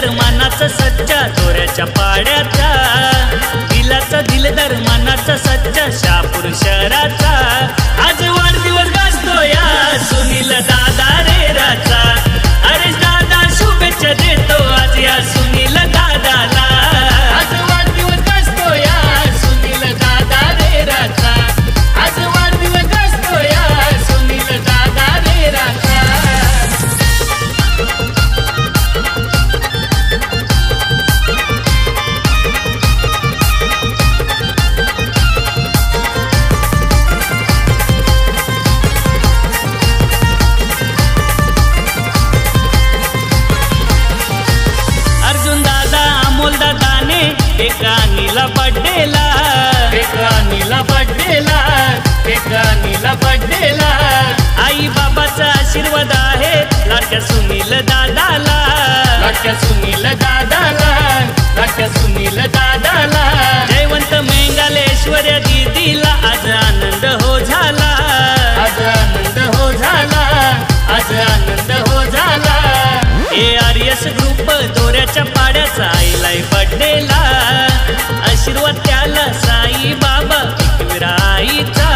दिलदार मानाचा सच्चा दोऱ्याच्या पाड्याचा, दिलाचा दिलदार मानाचा सच्चा शहापूर शहराचा। आज वाढदिवस गाजतो या सुनील दादा रेराचा। अरे दादा शुभेच्छा देतो आज या सुनील दादाला। आज वाढदिवस गाजतो या सुनील दादा रेराचा। आज वाढदिवस गाजतो या सुनील दादा रेराचा। एकानीला बड्डेला, एकानीला बड्डेला, एकानीला बड्डेला। आई बाबाचा आशीर्वाद आहे लाडक्या सुनील दादाला, लाडक्या सुनील दादाला, लाडक्या सुनील दादाला। जयवंत मेंगालेश्वर्या दीदीला आज आनंद हो झाला, आज आनंद हो झाला, आज आनंद हो झाला। ARS ग्रुप दोऱ्याच्या पाड्याचा आईलाय बड्डेला, आशीर्वाद त्याला साई बाबा एकविरा आईचा।